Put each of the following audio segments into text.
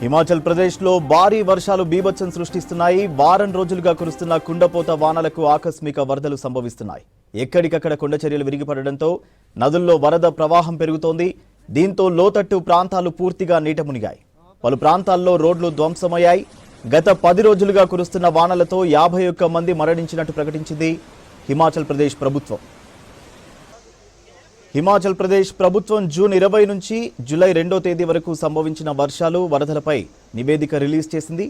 హిమాచల్ ప్రదేశ్లో భారీ వర్షాలు బీభత్సం సృష్టిస్తున్నాయి. వారం రోజులుగా కురుస్తున్న కుండపోత వానలకు ఆకస్మిక వరదలు సంభవిస్తున్నాయి. ఎక్కడికక్కడ కొండ చర్యలు విరిగిపడడంతో నదుల్లో వరద ప్రవాహం పెరుగుతోంది. దీంతో లోతట్టు ప్రాంతాలు పూర్తిగా నీట మునిగాయి. పలు ప్రాంతాల్లో రోడ్లు ధ్వంసమయ్యాయి. గత 10 రోజులుగా కురుస్తున్న వానలతో 51 మంది మరణించినట్టు ప్రకటించింది హిమాచల్ ప్రదేశ్ ప్రభుత్వం. హిమాచల్ ప్రదేశ్ ప్రభుత్వం జూన్ 20 నుంచి జూలై 2వ తేదీ వరకు సంభవించిన వర్షాలు, వరదలపై నివేదిక రిలీజ్ చేసింది.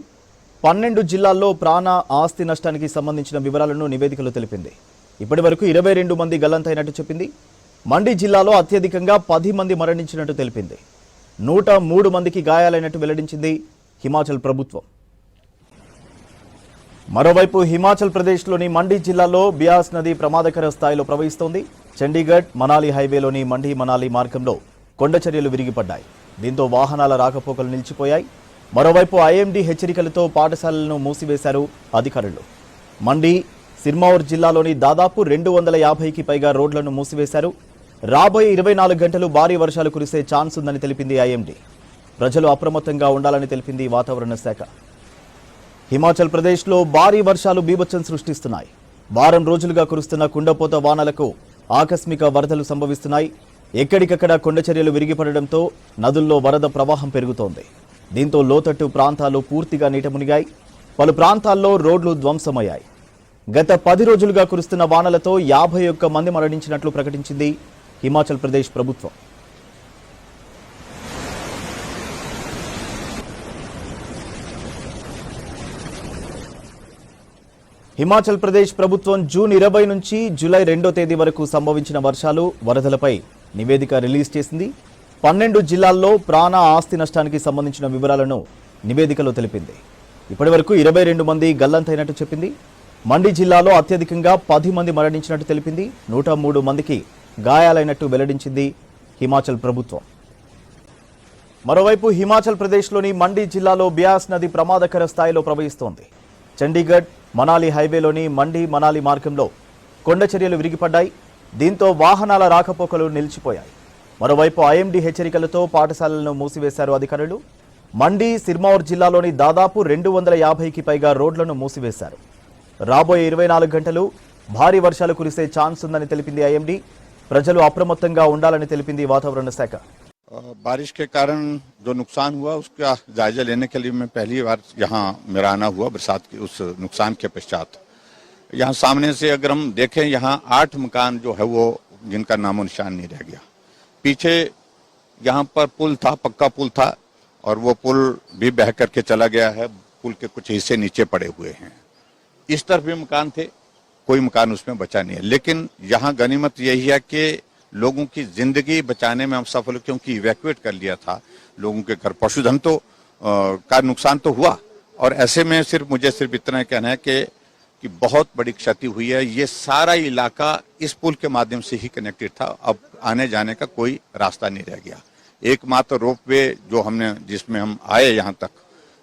12 జిల్లాల్లో ప్రాణ ఆస్తి నష్టానికి సంబంధించిన వివరాలను నివేదికలో తెలిపింది. ఇప్పటి వరకు 22 మంది గల్లంతైనట్టు చెప్పింది. మండి జిల్లాలో అత్యధికంగా 10 మంది మరణించినట్టు తెలిపింది. 103 మందికి గాయాలైనట్టు వెల్లడించింది హిమాచల్ ప్రభుత్వం. మరోవైపు హిమాచల్ ప్రదేశ్లోని మండి జిల్లాలో బియాస్ నది ప్రమాదకర స్థాయిలో ప్రవహిస్తోంది. చండీగఢ్ మనాలి హైవేలోని మండి మనాలి మార్గంలో కొండ చర్యలు విరిగిపడ్డాయి. దీంతో వాహనాల రాకపోకలు నిలిచిపోయాయి. మరోవైపు ఐఎండీ హెచ్చరికలతో పాఠశాలలను మూసివేశారు అధికారులు. మండి సిర్మౌర్ జిల్లాలోని దాదాపు 250కి పైగా రోడ్లను మూసివేశారు. రాబోయే 24 గంటలు భారీ వర్షాలు కురిసే ఛాన్స్ ఉందని తెలిపింది ఐఎండీ. ప్రజలు అప్రమత్తంగా ఉండాలని తెలిపింది వాతావరణ శాఖ. హిమాచల్ ప్రదేశ్లో భారీ వర్షాలు బీభత్సం సృష్టిస్తున్నాయి. వారం రోజులుగా కురుస్తున్న కుండపోత వానలకు ఆకస్మిక వరదలు సంభవిస్తున్నాయి. ఎక్కడికక్కడ కొండ చర్యలు విరిగిపడడంతో నదుల్లో వరద ప్రవాహం పెరుగుతోంది. దీంతో లోతట్టు ప్రాంతాలు పూర్తిగా నీట మునిగాయి. పలు ప్రాంతాల్లో రోడ్లు ధ్వంసమయ్యాయి. గత 10 రోజులుగా కురుస్తున్న వానలతో 51 మంది మరణించినట్లు ప్రకటించింది హిమాచల్ ప్రదేశ్ ప్రభుత్వం. హిమాచల్ ప్రదేశ్ ప్రభుత్వం జూన్ 20 నుంచి జూలై 2వ తేదీ వరకు సంభవించిన వర్షాలు, వరదలపై నివేదిక రిలీజ్ చేసింది. 12 జిల్లాల్లో ప్రాణ ఆస్తి నష్టానికి సంబంధించిన వివరాలను నివేదికలో తెలిపింది. ఇప్పటి వరకు 22 మంది గల్లంతైనట్టు చెప్పింది. మండి జిల్లాలో అత్యధికంగా 10 మంది మరణించినట్టు తెలిపింది. 103 మందికి గాయాలైనట్టు వెల్లడించింది హిమాచల్ ప్రభుత్వం. మరోవైపు హిమాచల్ ప్రదేశ్లోని మండి జిల్లాలో బియాస్ నది ప్రమాదకర స్థాయిలో ప్రవహిస్తోంది. చండీగఢ్ మనాలి హైవేలోని మండి మనాలి మార్గంలో కొండ చర్యలు విరిగిపడ్డాయి. దీంతో వాహనాల రాకపోకలు నిలిచిపోయాయి. మరోవైపు ఐఎండీ హెచ్చరికలతో పాఠశాలలను మూసివేశారు అధికారులు. మండి సిర్మౌర్ జిల్లాలోని దాదాపు 250కి పైగా రోడ్లను మూసివేశారు. రాబోయే 24 గంటలు భారీ వర్షాలు కురిసే ఛాన్స్ ఉందని తెలిపింది ఐఎండీ. ప్రజలు అప్రమత్తంగా ఉండాలని తెలిపింది వాతావరణ శాఖ. बारिश के कारण जो नुकसान हुआ उसका जायजा लेने के लिए मैं पहली बार यहाँ मेरा आना हुआ बरसात के उस नुकसान के पश्चात। यहाँ सामने से अगर हम देखें यहाँ 8 मकान जो है वो जिनका नामो निशान नहीं रह गया। पीछे यहाँ पर पुल था, पक्का पुल था और वो पुल भी बह करके चला गया है। पुल के कुछ हिस्से नीचे पड़े हुए हैं। इस तरफ भी मकान थे, कोई मकान उसमें बचा नहीं है। लेकिन यहाँ गनीमत यही है कि लोगों की जिंदगी बचाने में हम सफल, क्योंकि इवैक्यूएट कर लिया था लोगों के घर। पशुधन तो का नुकसान तो हुआ और ऐसे में मुझे सिर्फ इतना कहना है कि बहुत बड़ी क्षति हुई है। ये सारा इलाका इस पुल के माध्यम से ही कनेक्टेड था। अब आने जाने का कोई रास्ता नहीं रह गया। एकमात्र रोपवे जो हमने जिसमें हम आए यहाँ तक,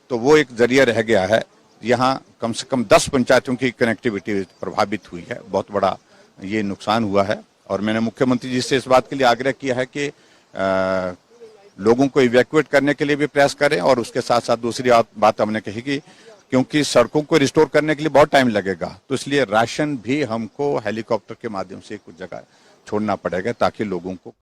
तो वो एक जरिया रह गया है। यहाँ कम से कम 10 पंचायतों की कनेक्टिविटी प्रभावित हुई है। बहुत बड़ा ये नुकसान हुआ है और मैंने मुख्यमंत्री जी से इस बात के लिए आग्रह किया है कि लोगों को इवैक्यूएट करने के लिए भी प्रयास करें। और उसके साथ साथ दूसरी बात हमने कही कि क्योंकि सड़कों को रिस्टोर करने के लिए बहुत टाइम लगेगा, तो इसलिए राशन भी हमको हेलीकॉप्टर के माध्यम से कुछ जगह छोड़ना पड़ेगा ताकि लोगों को